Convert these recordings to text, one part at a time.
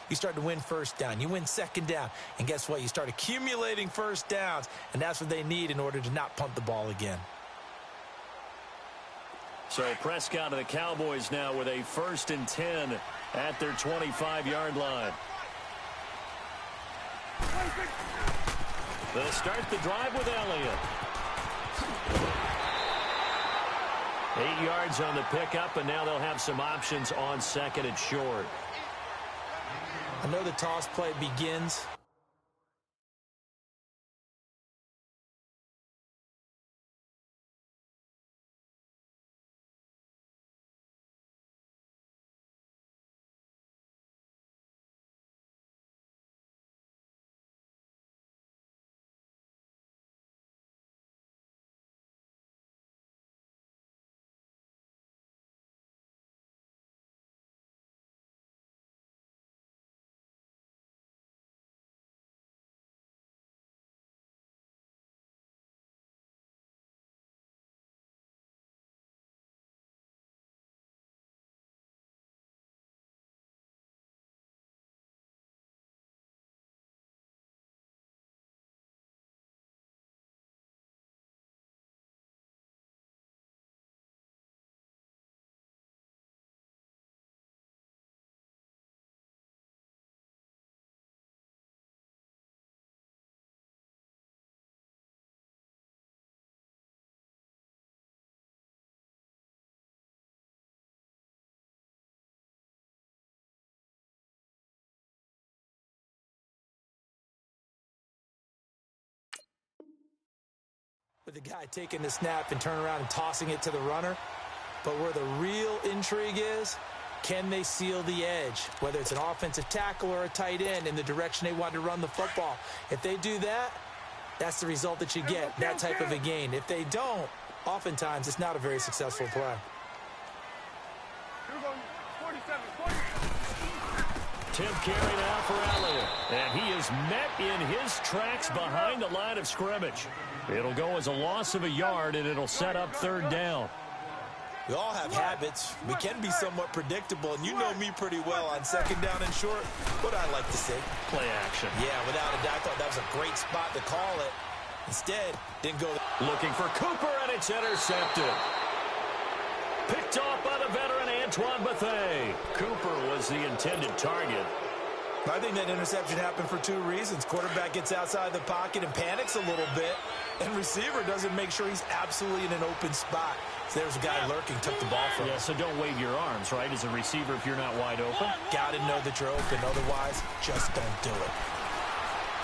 you start to win first down. You win second down. And guess what? You start accumulating first downs. And that's what they need in order to not punt the ball again. So Prescott of the Cowboys now with a 1st and 10 at their 25-yard line. They'll start the drive with Elliott. 8 yards on the pickup, and now they'll have some options on 2nd and short. I know the toss play begins. With the guy taking the snap and turning around and tossing it to the runner. But where the real intrigue is, can they seal the edge? Whether it's an offensive tackle or a tight end in the direction they want to run the football. If they do that, that's the result that you get, that type of a gain. If they don't, oftentimes it's not a very successful play. Tim carry now for Elliott. And he is met in his tracks behind the line of scrimmage. It'll go as a loss of a yard, and it'll set up 3rd down. We all have habits. We can be somewhat predictable, and you know me pretty well on 2nd down and short. What I like to say? Play action. Yeah, without a doubt, I thought that was a great spot to call it. Instead, didn't go. Looking for Cooper, and it's intercepted. Picked off by the veteran Antoine Bethea. Cooper was the intended target. I think that interception happened for 2 reasons. Quarterback gets outside the pocket and panics a little bit, and receiver doesn't make sure he's absolutely in an open spot. So there's a guy lurking, took the ball from him. Yeah, so don't wave your arms, right, as a receiver if you're not wide open. Got to know that you're open. Otherwise, just don't do it.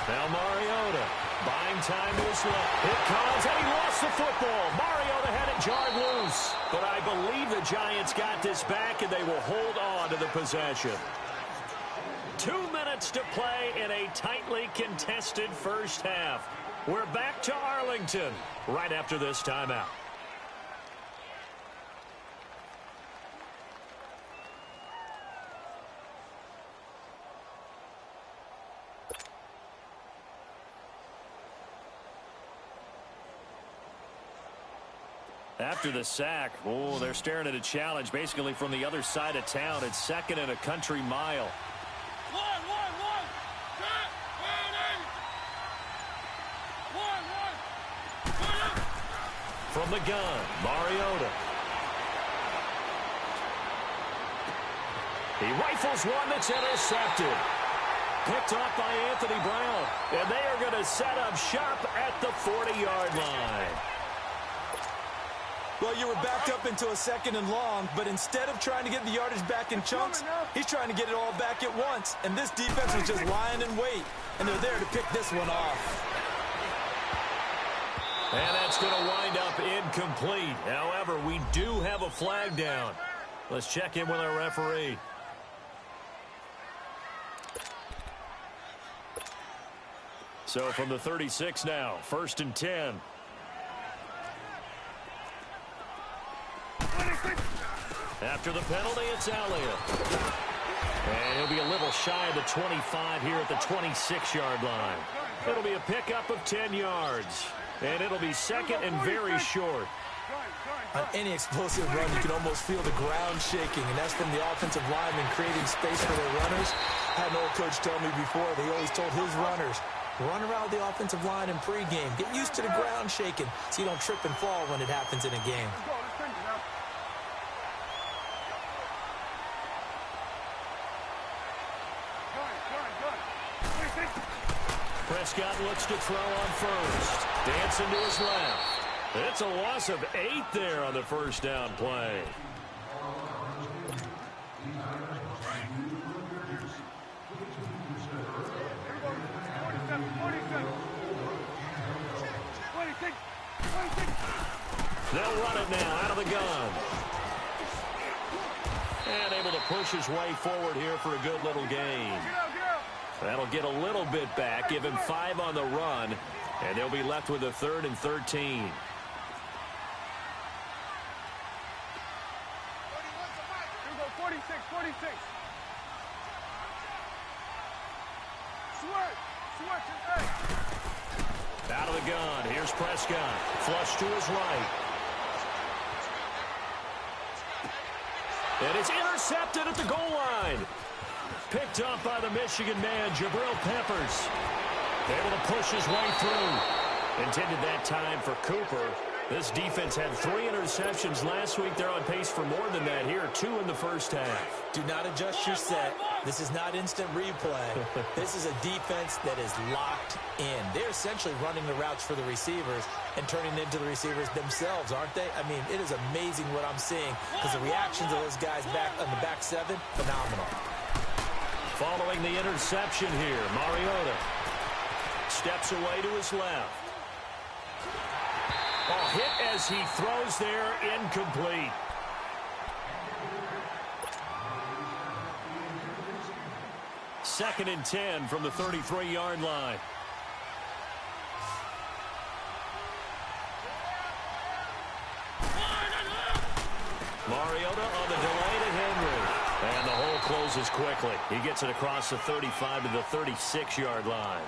Now Mariota, buying time to his left. It comes, and he lost the football. Mariota had it jarred loose. But I believe the Giants got this back, and they will hold on to the possession. 2 minutes to play in a tightly contested first half. We're back to Arlington right after this timeout. After the sack, they're staring at a challenge basically from the other side of town. It's 2nd and a country mile. From the gun, Mariota. He rifles one that's intercepted. Picked off by Anthony Brown. And they are going to set up shop at the 40-yard line. Well, you were backed up into a 2nd and long, but instead of trying to get the yardage back in chunks, he's trying to get it all back at once. And this defense was just lying in wait, and they're there to pick this one off. And that's going to wind up incomplete. However, we do have a flag down. Let's check in with our referee. So from the 36 now, 1st and 10. After the penalty, it's Elliott. And he'll be a little shy of the 25 here at the 26-yard line. It'll be a pickup of 10 yards. And it'll be 2nd and very short. On any explosive run, you can almost feel the ground shaking, and that's from the offensive linemen creating space for their runners. I had no coach told me before, they always told his runners, run around the offensive line in pregame. Get used to the ground shaking so you don't trip and fall when it happens in a game. Prescott looks to throw on first. Dancing to his left. It's a loss of 8 there on the first down play. They'll run it now out of the gun. And able to push his way forward here for a good little gain. That'll get a little bit back, give him 5 on the run, and they'll be left with a 3rd and 13. Out of the gun, here's Prescott. Flush to his right. And it's intercepted at the goal line. Picked up by the Michigan man, Jabril Peppers. Able to push his way through. Intended that time for Cooper. This defense had 3 interceptions last week. They're on pace for more than that here. 2 in the first half. Do not adjust your set. This is not instant replay. This is a defense that is locked in. They're essentially running the routes for the receivers and turning into the receivers themselves, aren't they? I mean, it is amazing what I'm seeing because the reactions of those guys back on the back 7, phenomenal. Following the interception here, Mariota steps away to his left. Oh, hit as he throws there, incomplete. Second and 10 from the 33-yard line. Mariota on the delay to Henry. And the hole closes quickly. He gets it across the 35 to the 36-yard line.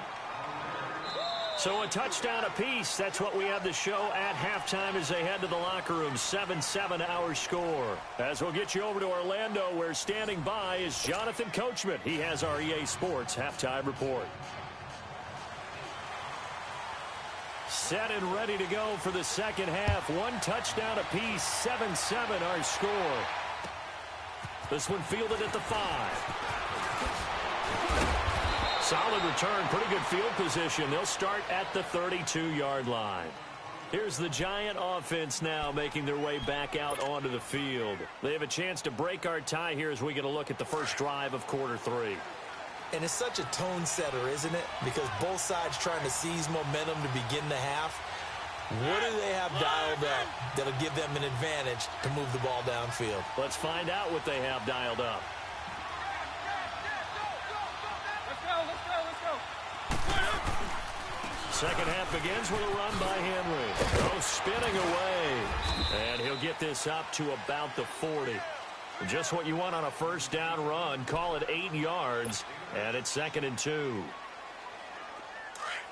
So a touchdown apiece. That's what we have to show at halftime as they head to the locker room. 7-7 our score. As we'll get you over to Orlando, where standing by is Jonathan Coachman. He has our EA Sports halftime report. Set and ready to go for the second half. 1 touchdown apiece. 7-7 our score. This one fielded at the 5. Solid return, pretty good field position. They'll start at the 32-yard line. Here's the Giant offense now making their way back out onto the field. They have a chance to break our tie here as we get a look at the first drive of quarter 3. And it's such a tone setter, isn't it? Because both sides trying to seize momentum to begin the half. What do they have dialed up that'll give them an advantage to move the ball downfield? Let's find out what they have dialed up. Second half begins with a run by Henry. Oh, spinning away. And he'll get this up to about the 40. Just what you want on a first down run. Call it 8 yards. And it's 2nd and 2.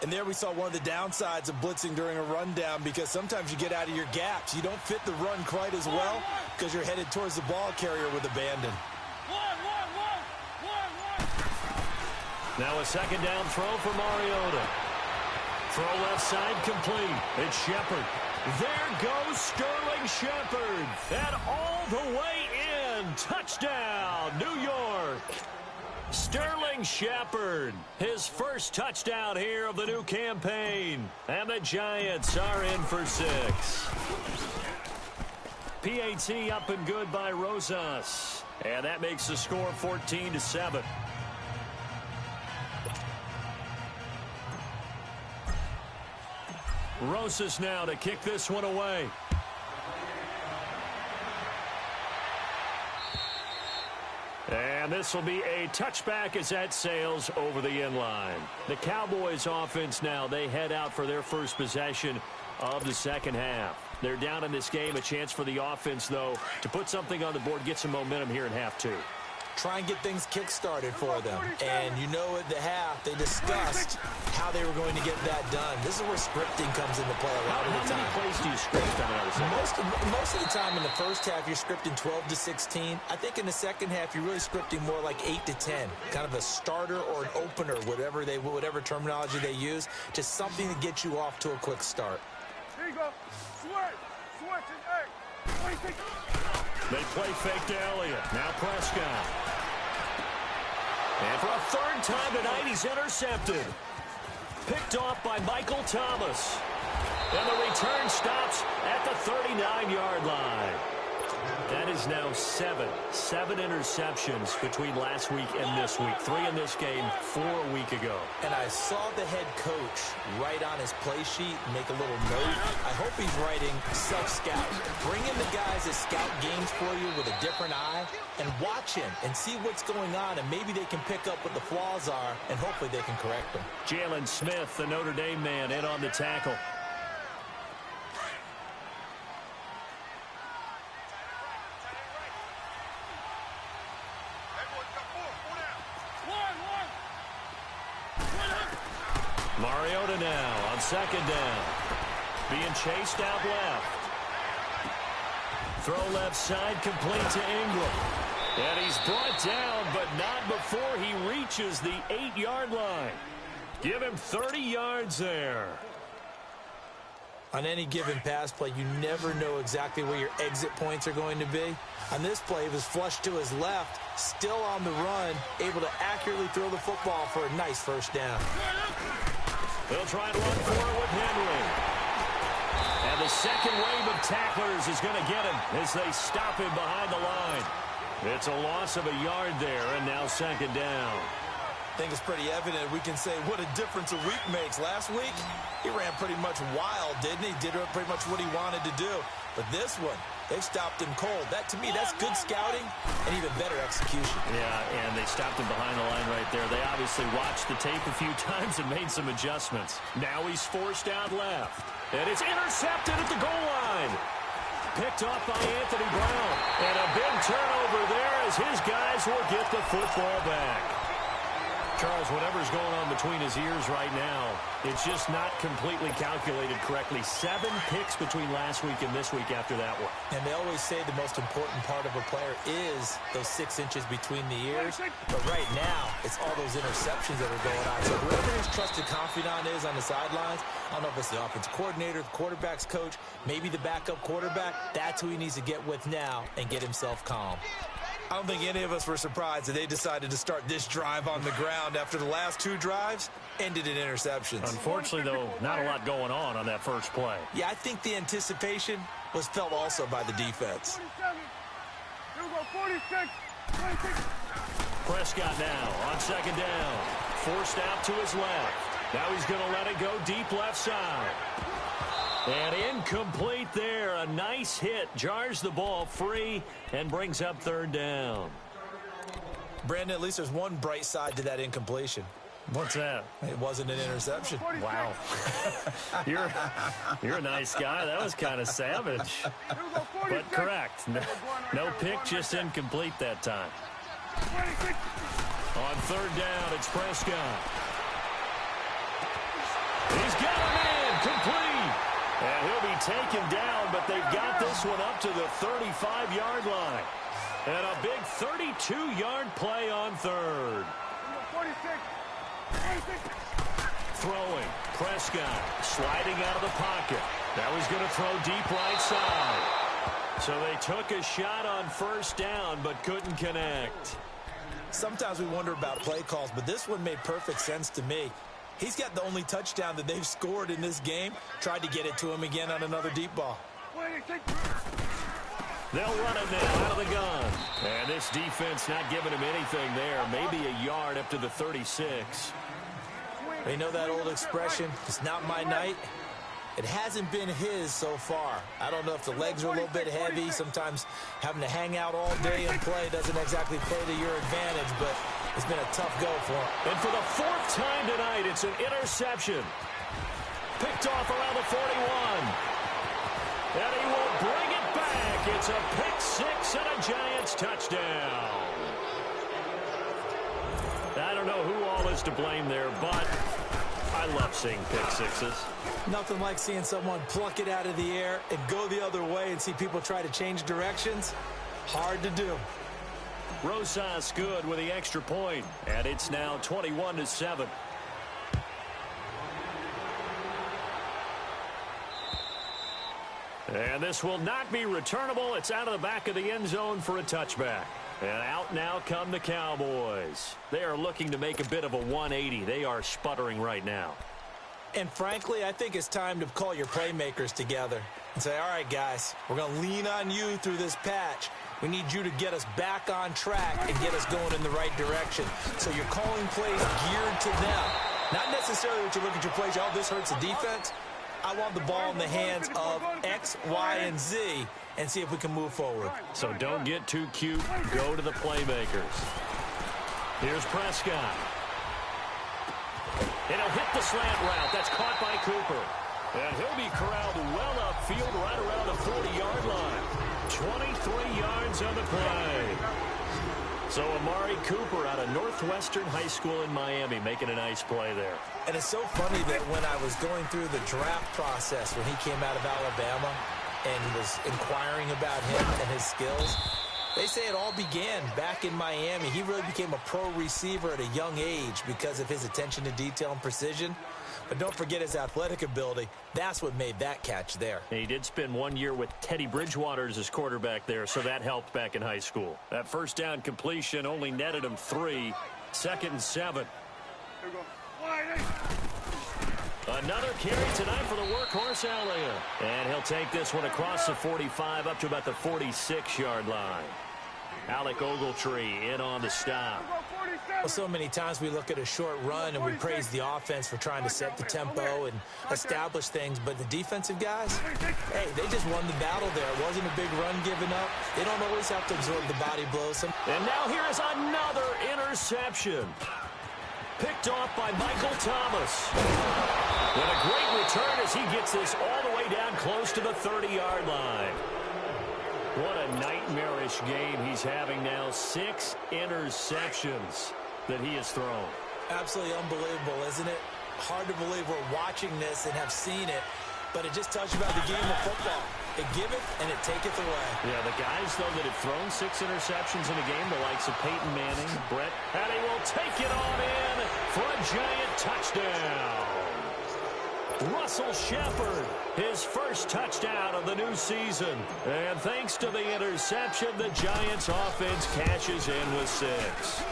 And there we saw one of the downsides of blitzing during a rundown, because sometimes you get out of your gaps. You don't fit the run quite as well because you're headed towards the ball carrier with abandon. Now a second down throw for Mariota. Throw left side complete. It's Shepard. There goes Sterling Shepard. And all the way in. Touchdown, New York. Sterling Shepard. His first touchdown here of the new campaign. And the Giants are in for 6. PAT up and good by Rosas. And that makes the score 14-7. Rosas now to kick this one away. And this will be a touchback as that sails over the end line. The Cowboys offense now, they head out for their first possession of the second half. They're down in this game. A chance for the offense, though, to put something on the board, get some momentum here in half 2. try and get things kick-started for them. And you know at the half, they discussed how they were going to get that done. This is where scripting comes into play a lot of the time. How many plays do you script coming out of the second? Most of the time in the first half, you're scripting 12 to 16. I think in the second half, you're really scripting more like 8 to 10. Kind of a starter or an opener, whatever terminology they use. Just something to get you off to a quick start. Here you go. Switch and egg. They play fake to Elliott. Now Prescott. And for a third time tonight, he's intercepted. Picked off by Michael Thomas. And the return stops at the 39-yard line. That is now seven interceptions between last week and this week. 3 in this game, 4 a week ago. And I saw the head coach write on his play sheet, make a little note. I hope he's writing self-scout. Bring in the guys that scout games for you with a different eye and watch him and see what's going on, and maybe they can pick up what the flaws are, and hopefully they can correct them. Jalen Smith, the Notre Dame man, in on the tackle. Mariota now on second down. Being chased out left. Throw left side, complete to Ingram. And he's brought down, but not before he reaches the 8-yard line. Give him 30 yards there. On any given pass play, you never know exactly where your exit points are going to be. On this play, it was flushed to his left, still on the run, able to accurately throw the football for a nice first down. They'll try and run for it with Henry. And the second wave of tacklers is going to get him as they stop him behind the line. It's a loss of a yard there, and now second down. I think it's pretty evident we can say what a difference a week makes. Last week, he ran pretty much wild, didn't he? Did pretty much what he wanted to do. But this one, they've stopped him cold. That, to me, that's good scouting and even better execution. Yeah, and they stopped him behind the line right there. They obviously watched the tape a few times and made some adjustments. Now he's forced out left. And it's intercepted at the goal line. Picked off by Anthony Brown. And a big turnover there as his guys will get the football back. Charles, whatever's going on between his ears right now, it's just not completely calculated correctly. 7 picks between last week and this week after that one. And they always say the most important part of a player is those 6 inches between the ears. But right now, it's all those interceptions that are going on. So whoever his trusted confidant is on the sidelines, I don't know if it's the offensive coordinator, the quarterback's coach, maybe the backup quarterback, that's who he needs to get with now and get himself calm. I don't think any of us were surprised that they decided to start this drive on the ground after the last 2 drives ended in interceptions. Unfortunately, though, not a lot going on that first play. Yeah, I think the anticipation was felt also by the defense. 47. Here we go, 46. Prescott now on second down. Forced out to his left. Now he's going to let it go deep left side. And incomplete there. A nice hit. Jars the ball free and brings up third down. Brandon, at least there's one bright side to that incompletion. What's that? It wasn't an interception. Wow. You're a nice guy. That was kind of savage. But correct. No pick, just incomplete that time. On third down, it's Prescott. He's got him in. Complete. And he'll be taken down, but they've got this one up to the 35-yard line. And a big 32-yard play on third. 46. Throwing. Prescott sliding out of the pocket. Now he's going to throw deep right side. So they took a shot on first down, but couldn't connect. Sometimes we wonder about play calls, but this one made perfect sense to me. He's got the only touchdown that they've scored in this game. Tried to get it to him again on another deep ball. They'll run it now out of the gun. And this defense not giving him anything there. Maybe a yard up to the 36. They know that old expression, it's not my night. It hasn't been his so far. I don't know if the legs are a little bit heavy. Sometimes having to hang out all day and play doesn't exactly play to your advantage, but it's been a tough go for him. And for the 4th time tonight, it's an interception. Picked off around the 41. And he will bring it back. It's a pick 6 and a Giants touchdown. was to blame there, but I love seeing pick sixes. Nothing like seeing someone pluck it out of the air and go the other way and see people try to change directions. Hard to do. Rosas good with the extra point, and it's now 21-7. And this will not be returnable. It's out of the back of the end zone for a touchback. And out now come the Cowboys. They are looking to make a bit of a 180. They are sputtering right now. And frankly, I think it's time to call your playmakers together and say, all right, guys, we're going to lean on you through this patch. We need you to get us back on track and get us going in the right direction. So you're calling plays geared to them. Not necessarily that you look at your plays, oh, this hurts the defense. I want the ball in the hands of X, Y, and Z and see if we can move forward. So don't get too cute. Go to the playmakers. Here's Prescott. And he'll hit the slant route. That's caught by Cooper. And he'll be corralled well upfield right around the 40-yard line. 23 yards on the play. So Amari Cooper out of Northwestern High School in Miami making a nice play there. And it's so funny that when I was going through the draft process when he came out of Alabama and was inquiring about him and his skills, they say it all began back in Miami. He really became a pro receiver at a young age because of his attention to detail and precision. But don't forget his athletic ability. That's what made that catch there. And he did spend 1 year with Teddy Bridgewater as his quarterback there, so that helped back in high school. That first down completion only netted him 3. 2nd and 7. Another carry tonight for the workhorse Elliott. And he'll take this one across the 45 up to about the 46-yard line. Alec Ogletree in on the stop. Well, so many times we look at a short run and we praise the offense for trying to set the tempo and establish things, but the defensive guys, hey, they just won the battle there. It wasn't a big run given up. They don't always have to absorb the body blows. And now here is another interception. Picked off by Michael Thomas. And a great return as he gets this all the way down close to the 30-yard line. What a nightmarish game he's having now. 6 interceptions that he has thrown. Absolutely unbelievable, isn't it? Hard to believe we're watching this and have seen it, but it just tells you about the game of football. It giveth and it taketh away. Yeah, the guys, though, that have thrown 6 interceptions in a game, the likes of Peyton Manning, Brett, and he will take it on in for a giant touchdown. Russell Shepard, his first touchdown of the new season. And thanks to the interception, the Giants offense cashes in with 6.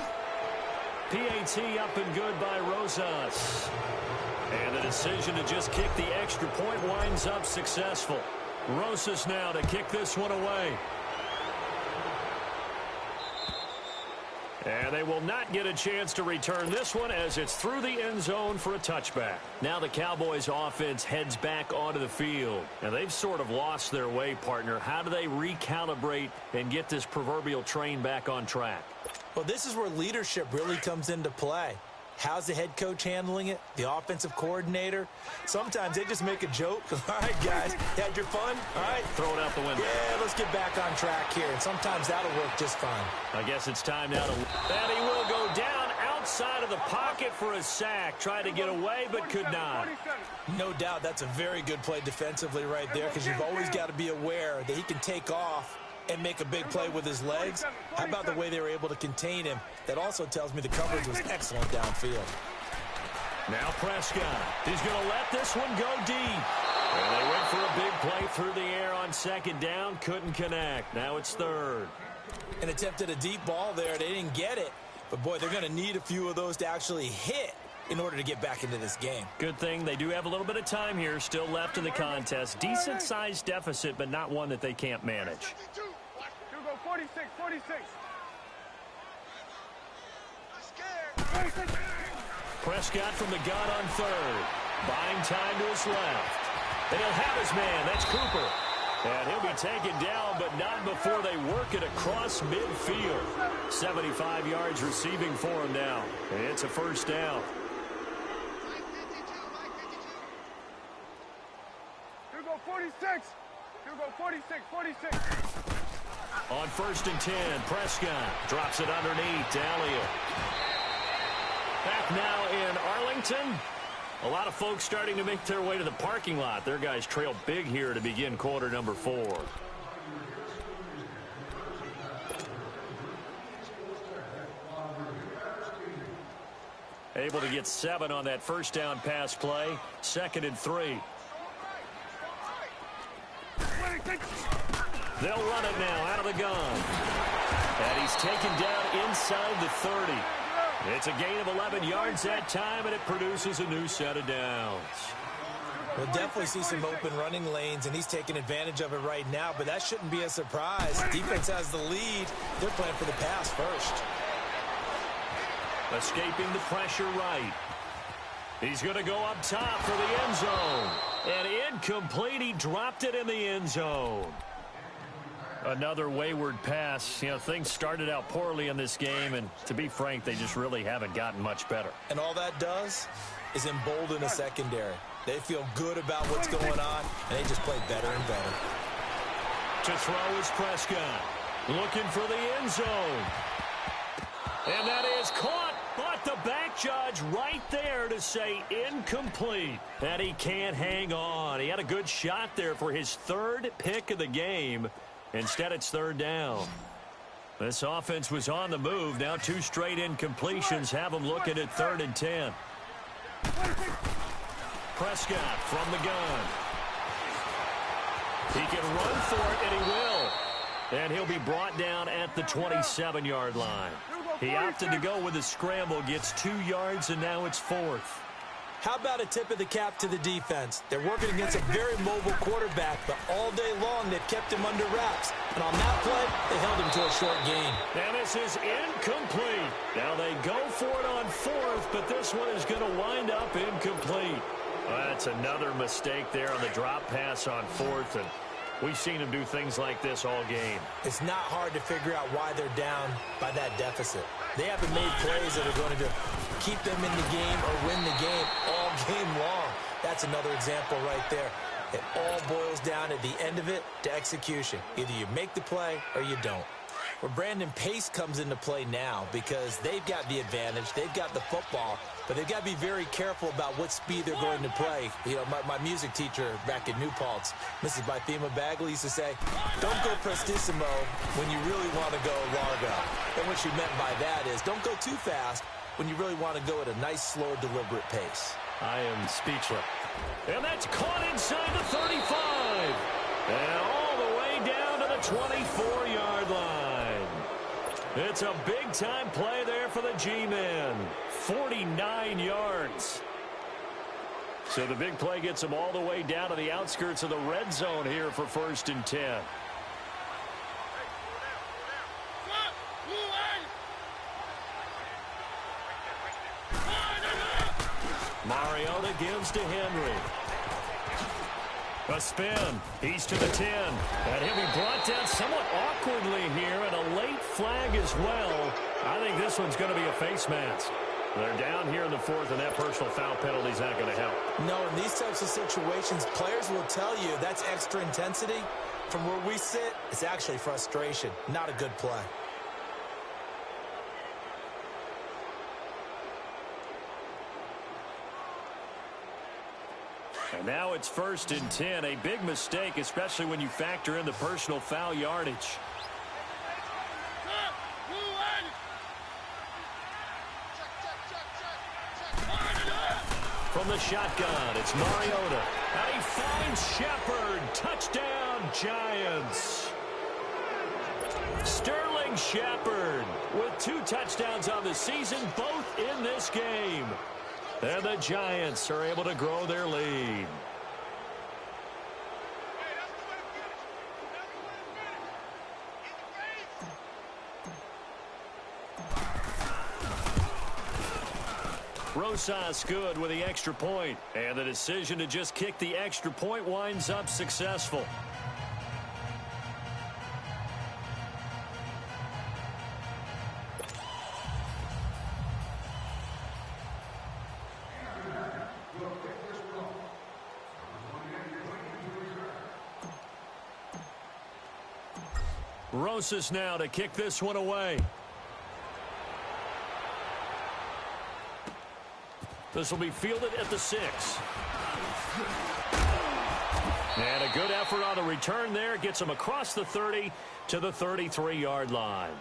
PAT up and good by Rosas. And the decision to just kick the extra point winds up successful. Rosas now to kick this one away. And they will not get a chance to return this one as it's through the end zone for a touchback. Now the Cowboys offense heads back onto the field. And they've sort of lost their way, partner. How do they recalibrate and get this proverbial train back on track? Well, this is where leadership really comes into play. How's the head coach handling it? The offensive coordinator? Sometimes they just make a joke. All right, guys, you had your fun? All right. Throw it out the window. Yeah, let's get back on track here. And sometimes that'll work just fine. I guess it's time now to... And he will go down outside of the pocket for a sack. Tried to get away, but could not. No doubt that's a very good play defensively right there because you've always got to be aware that he can take off and make a big play with his legs. How about the way they were able to contain him? That also tells me the coverage was excellent downfield. Now Prescott. He's going to let this one go deep. And they went for a big play through the air on 2nd down. Couldn't connect. Now it's 3rd. And attempted a deep ball there. They didn't get it. But, boy, they're going to need a few of those to actually hit in order to get back into this game. Good thing they do have a little bit of time here still left in the contest. Decent-sized deficit, but not one that they can't manage. 46, 46. Prescott from the gun on 3rd. Buying time to his left. And he'll have his man. That's Cooper. And he'll be taken down, but not before they work it across midfield. 75 yards receiving for him now. And it's a 1st down. Here go 46. Here go 46, 46. On 1st and 10, Prescott drops it underneath to Elliott. Back now in Arlington. A lot of folks starting to make their way to the parking lot. Their guys trail big here to begin quarter number 4. Able to get 7 on that first down pass play. 2nd and 3. They'll run it now out of the gun. And he's taken down inside the 30. It's a gain of 11 yards that time, and it produces a new set of downs. We'll definitely see some open running lanes, and he's taking advantage of it right now, but that shouldn't be a surprise. Defense has the lead. They're playing for the pass first. Escaping the pressure right. He's going to go up top for the end zone. And incomplete. He dropped it in the end zone. Another wayward pass. You know, things started out poorly in this game, and to be frank, they just really haven't gotten much better. And all that does is embolden a secondary. They feel good about what's going on, and they just play better and better. To throw is Prescott. Looking for the end zone. And that is caught, but the back judge right there to say incomplete. And he can't hang on. He had a good shot there for his 3rd pick of the game. Instead, it's 3rd down. This offense was on the move. Now 2 straight incompletions have them looking at 3rd and 10. Prescott from the gun. He can run for it, and he will. And he'll be brought down at the 27-yard line. He opted to go with a scramble, gets 2 yards, and now it's 4th. How about a tip of the cap to the defense? They're working against a very mobile quarterback, but all day long they've kept him under wraps. And on that play, they held him to a short gain. And this is incomplete. Now they go for it on 4th, but this one is going to wind up incomplete. That's another mistake there on the drop pass on 4th, and we've seen him do things like this all game. It's not hard to figure out why they're down by that deficit. They haven't made plays that are going to keep them in the game or win the game all game long. That's another example right there. It all boils down at the end of it to execution. Either you make the play or you don't. Where Brandon Pace comes into play now because they've got the advantage. They've got the football, but they've got to be very careful about what speed they're going to play. You know, my music teacher back in New Paltz, Mrs. Bythema Bagley, used to say, don't go prestissimo when you really want to go largo. And what she meant by that is don't go too fast when you really want to go at a nice, slow, deliberate pace. I am speechless. And that's caught inside the 35. And all the way down to the 24-yard line. It's a big-time play there for the G-men. 49 yards. So the big play gets them all the way down to the outskirts of the red zone here for 1st and 10. Mariota gives to Henry. A spin. He's to the 10. And he'll be brought down somewhat awkwardly here, and a late flag as well. I think this one's going to be a face mask. They're down here in the 4th, and that personal foul penalty is not going to help. No, in these types of situations, players will tell you that's extra intensity. From where we sit, it's actually frustration, not a good play. And now it's 1st and 10. A big mistake, especially when you factor in the personal foul yardage. From the shotgun, it's Mariota. And he finds Shepard. Touchdown, Giants. Sterling Shepard with 2 touchdowns on the season, both in this game. And the Giants are able to grow their lead. Rosas good with the extra point. And the decision to just kick the extra point winds up successful. Rosas now to kick this one away. This will be fielded at the 6. And a good effort on the return there. Gets him across the 30 to the 33-yard line.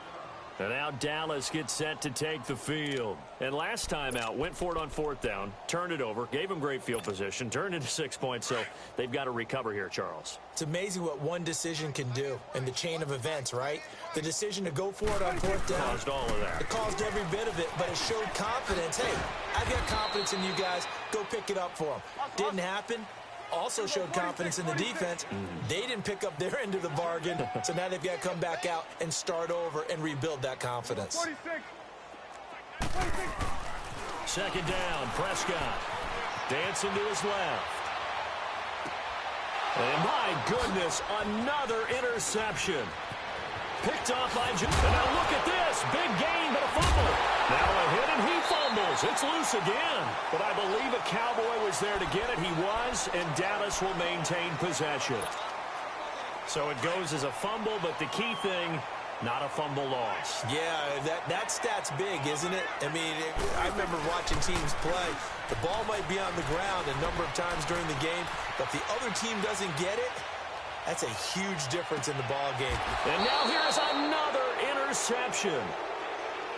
And now Dallas gets set to take the field. And last time out, went for it on 4th down, turned it over, gave him great field position, turned into 6 points, so they've got to recover here, Charles. It's amazing what one decision can do in the chain of events, right? The decision to go for it on 4th down. Caused all of that. It caused every bit of it, but it showed confidence. Hey, I've got confidence in you guys. Go pick it up for them. Didn't happen. Also showed confidence in the defense. They didn't pick up their end of the bargain, so now they've got to come back out and start over and rebuild that confidence. 46. 2nd down, Prescott. Dancing to his left. And my goodness, another interception. Picked off by Jones. And now look at this. Big gain, but a fumble. Now a hit, and he fumbles. It's loose again. But I believe a Cowboy was there to get it. He was, and Dallas will maintain possession. So it goes as a fumble, but the key thing, not a fumble loss. Yeah, that stat's big, isn't it? I mean, I remember watching teams play. The ball might be on the ground a number of times during the game, but the other team doesn't get it. That's a huge difference in the ball game. And now here's another interception.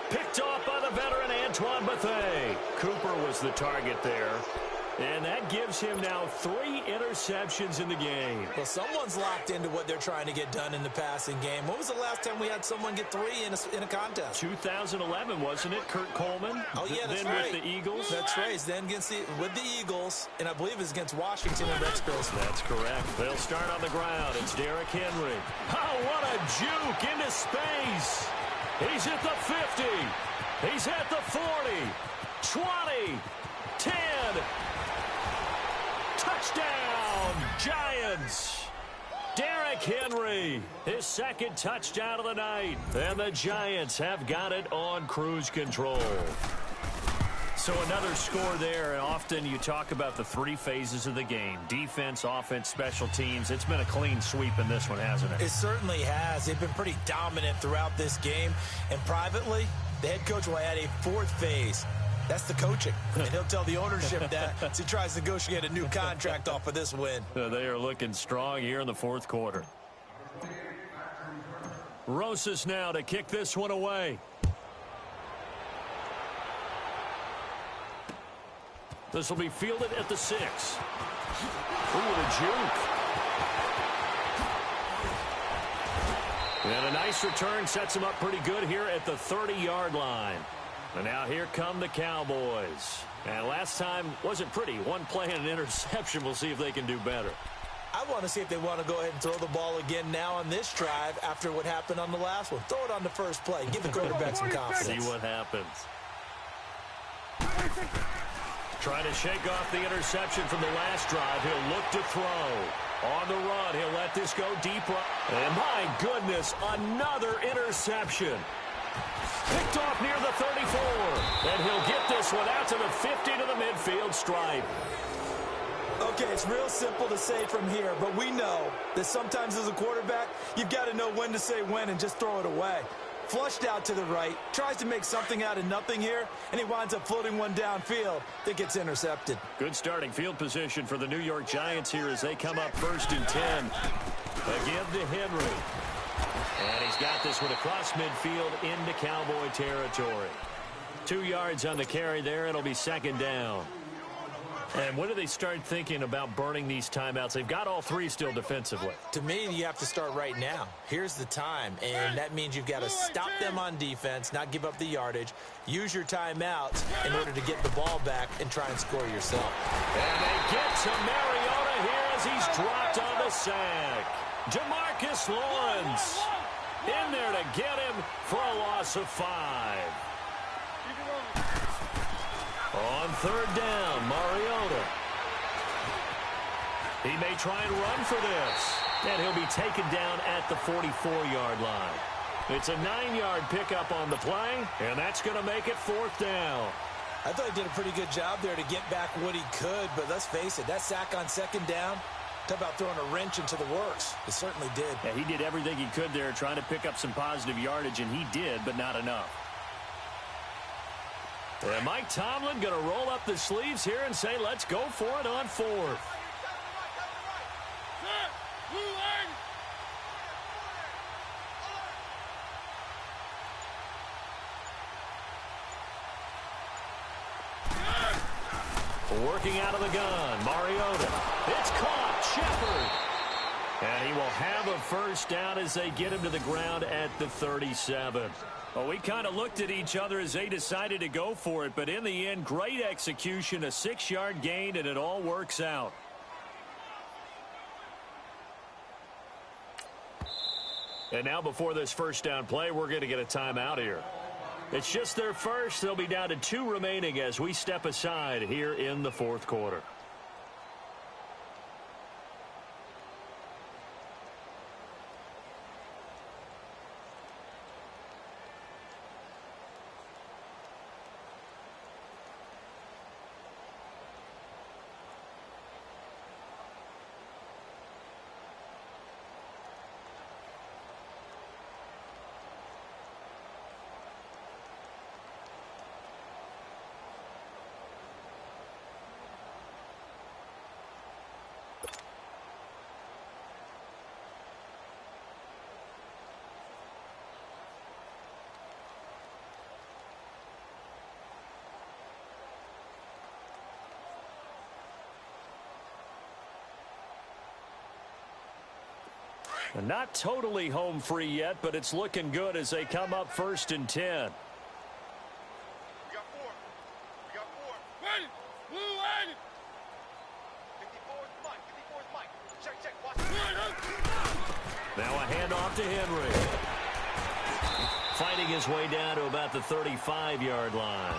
Picked off by the veteran Antoine Bethea. Cooper was the target there. And that gives him now 3 interceptions in the game. Well, someone's locked into what they're trying to get done in the passing game. When was the last time we had someone get 3 in a contest? 2011, wasn't it? Kurt Coleman? Oh, yeah, that's then right. With the Eagles? That's right. Then with the Eagles, and I believe it's against Washington and Rex Grossman. That's correct. They'll start on the ground. It's Derrick Henry. Oh, what a juke into space. He's at the 50. He's at the 40. 20. 10. Touchdown, Giants. Derrick Henry, his 2nd touchdown of the night. And the Giants have got it on cruise control. So another score there, and often you talk about the 3 phases of the game. Defense, offense, special teams. It's been a clean sweep in this one, hasn't it? It certainly has. They've been pretty dominant throughout this game. And privately, the head coach will add a 4th phase. That's the coaching. And he'll tell the ownership that as he tries to negotiate a new contract off of this win. They are looking strong here in the 4th quarter. Rosas now to kick this one away. This will be fielded at the 6. Ooh, the juke. And a nice return sets him up pretty good here at the 30-yard line. And now here come the Cowboys. And last time wasn't pretty. One play and an interception. We'll see if they can do better. I want to see if they want to go ahead and throw the ball again now on this drive after what happened on the last one. Throw it on the first play. Give the quarterback some confidence. See what happens. Trying to shake off the interception from the last drive. He'll look to throw. On the run, he'll let this go deep. And my goodness, another interception. Picked off near the 34. And he'll get this one out to the 50 to the midfield stripe. Okay, it's real simple to say from here, but we know that sometimes as a quarterback, you've got to know when to say when and just throw it away. Flushed out to the right, tries to make something out of nothing here, and he winds up floating one downfield that gets intercepted. Good starting field position for the New York Giants here as they come up 1st and 10. Again to Henry. And he's got this one across midfield into Cowboy territory. 2 yards on the carry there. It'll be 2nd down. And when do they start thinking about burning these timeouts? They've got all 3 still defensively. To me, you have to start right now. Here's the time, and that means you've got to stop them on defense, not give up the yardage, use your timeouts in order to get the ball back and try and score yourself. And they get to Mariota here as he's dropped on the sack. Demarcus Lawrence in there to get him for a loss of 5. On 3rd down, Mariota. He may try and run for this. And he'll be taken down at the 44-yard line. It's a 9-yard pickup on the play, and that's going to make it 4th down. I thought he did a pretty good job there to get back what he could, but let's face it, that sack on 2nd down, talk about throwing a wrench into the works. It certainly did. Yeah, he did everything he could there trying to pick up some positive yardage, and he did, but not enough. And Mike Tomlin going to roll up the sleeves here and say, let's go for it on fourth. Working out of the gun, Mariota. It's caught, Shepard. And he will have a first down as they get him to the ground at the 37. Well, we kind of looked at each other as they decided to go for it, but in the end, great execution, a 6-yard gain, and it all works out. And now before this first down play, we're going to get a timeout here. It's just their first. They'll be down to 2 remaining as we step aside here in the fourth quarter. Not totally home free yet, but it's looking good as they come up 1st and 10. We got 4. We got 4. Ready. Blue ready. 54 is Mike. 54 is Mike. Check. Watch it. Now a handoff to Henry. Fighting his way down to about the 35-yard line.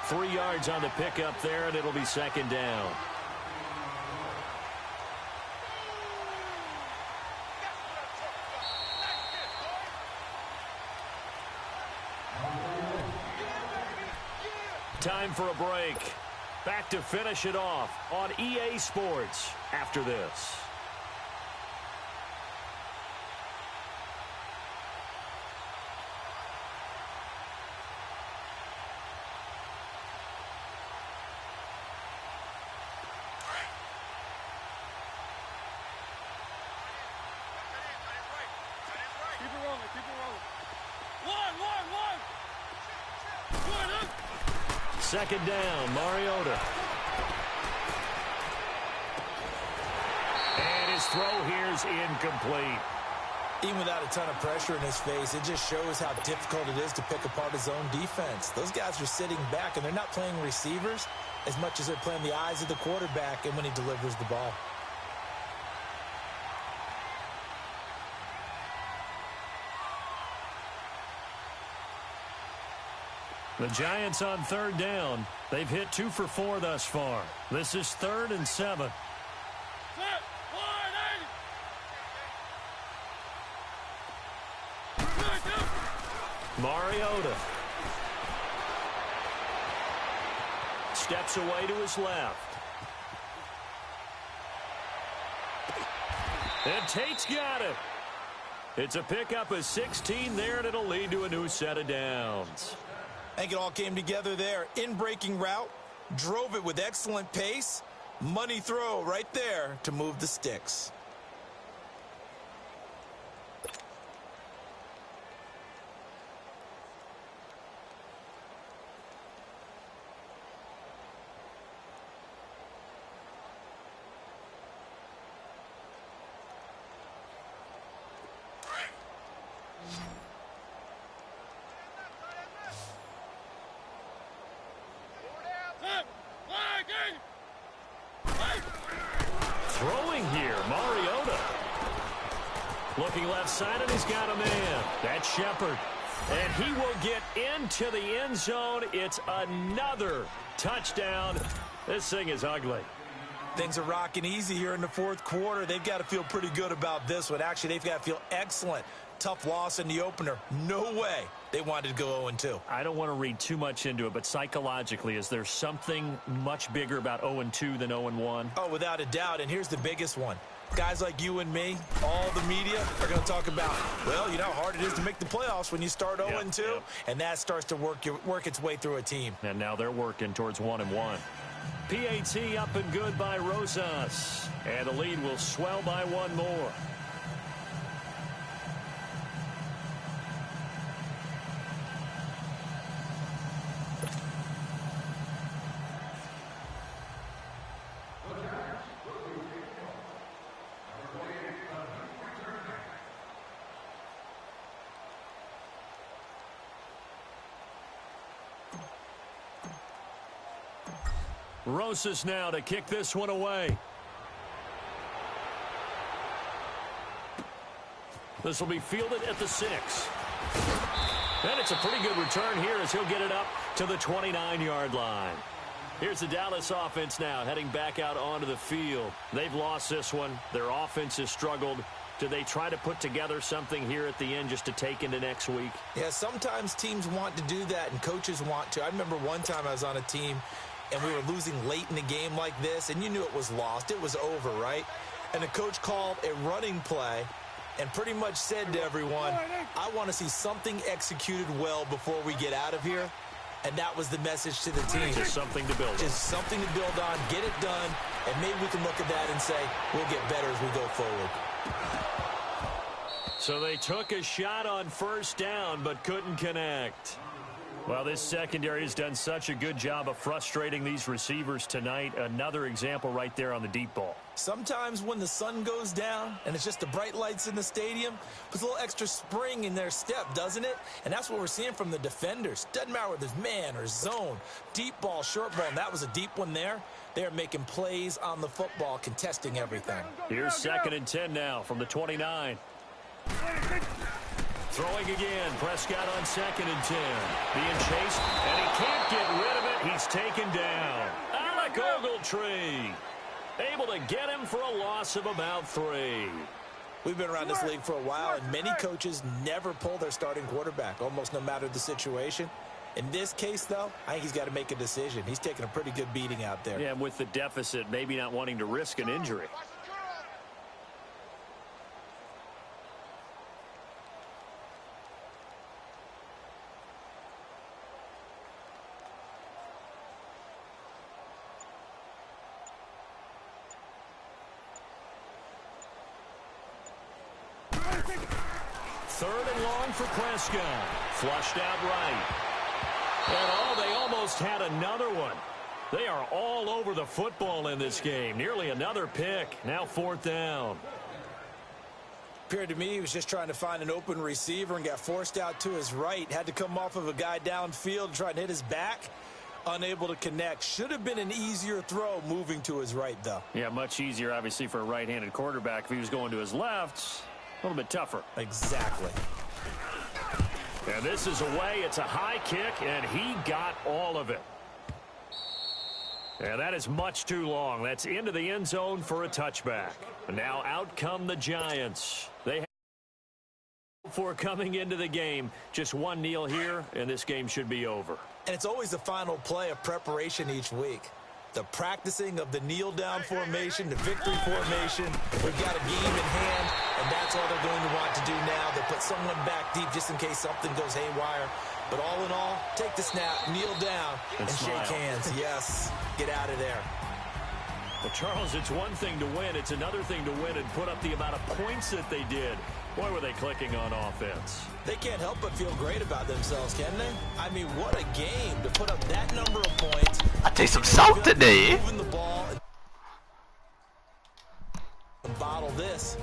3 yards on the pickup there, and it'll be 2nd down. Time for a break. Back to finish it off on EA Sports after this. Keep it rolling. One. 2nd down, Mariota. And his throw here's incomplete. Even without a ton of pressure in his face, it just shows how difficult it is to pick apart his own defense. Those guys are sitting back, and they're not playing receivers as much as they're playing the eyes of the quarterback and when he delivers the ball. The Giants on 3rd down. They've hit 2 for 4 thus far. This is 3rd and 7. Mariota steps away to his left. And Tate's got it. It's a pickup of 16 there, and it'll lead to a new set of downs. I think it all came together there. In-breaking route, drove it with excellent pace. Money throw right there to move the sticks. Throwing here, Mariota. Looking left side, and he's got a man. That's Shepard. And he will get into the end zone. It's another touchdown. This thing is ugly. Things are rocking easy here in the fourth quarter. They've got to feel pretty good about this one. Actually, they've got to feel excellent. Tough loss in the opener. No way they wanted to go 0-2. I don't want to read too much into it, but psychologically, is there something much bigger about 0-2 than 0-1? Oh, without a doubt. And here's the biggest one. Guys like you and me, all the media are going to talk about, well, you know how hard it is to make the playoffs when you start 0-2, and that starts to work its way through a team. And now they're working towards 1-1. PAT up and good by Rosas, and the lead will swell by one more. Rosas now to kick this one away. This will be fielded at the 6. And it's a pretty good return here as he'll get it up to the 29-yard line. Here's the Dallas offense now heading back out onto the field. They've lost this one. Their offense has struggled. Do they try to put together something here at the end just to take into next week? Yeah, sometimes teams want to do that and coaches want to. I remember one time I was on a team and we were losing late in a game like this, and you knew it was lost. It was over, right? And the coach called a running play and pretty much said to everyone, I want to see something executed well before we get out of here. And that was the message to the team. Just something to build on. Just something to build on, get it done, and maybe we can look at that and say, we'll get better as we go forward. So they took a shot on first down, but couldn't connect. Well, this secondary has done such a good job of frustrating these receivers tonight. Another example right there on the deep ball. Sometimes when the sun goes down and it's just the bright lights in the stadium, puts a little extra spring in their step, doesn't it? And that's what we're seeing from the defenders. Doesn't matter whether it's man or zone, deep ball, short ball, and that was a deep one there. They're making plays on the football, contesting everything. Here's 2nd and 10 now from the 29. Throwing again, Prescott on 2nd and 10. Being chased, and he can't get rid of it. He's taken down. Alec Ogletree able to get him for a loss of about 3. We've been around this league for a while, and many coaches never pull their starting quarterback, almost no matter the situation. In this case, though, I think he's got to make a decision. He's taking a pretty good beating out there. Yeah, and with the deficit, maybe not wanting to risk an injury. Third and long for Prescott. Flushed out right. And they almost had another one. They are all over the football in this game. Nearly another pick. Now 4th down. Appeared to me he was just trying to find an open receiver and got forced out to his right. Had to come off of a guy downfield, trying to hit his back. Unable to connect. Should have been an easier throw moving to his right, though. Yeah, much easier, obviously, for a right-handed quarterback. If he was going to his left, a little bit tougher. Exactly. And this is away. It's a high kick, and he got all of it. And that is much too long. That's into the end zone for a touchback. And now out come the Giants. They have for coming into the game. Just one kneel here, and this game should be over. And it's always the final play of preparation each week. The practicing of the kneel-down formation, the victory formation. We've got a game in hand, and that's all they're going to want to do now. They'll put someone back deep just in case something goes haywire. But all in all, take the snap, kneel down, and shake hands. Yes, get out of there. Well, Charles, it's one thing to win. It's another thing to win and put up the amount of points that they did. Boy, were they clicking on offense. They can't help but feel great about themselves, can they? I mean, what a game to put up that number of points. I take some salt today. Moving the ball and bottle this.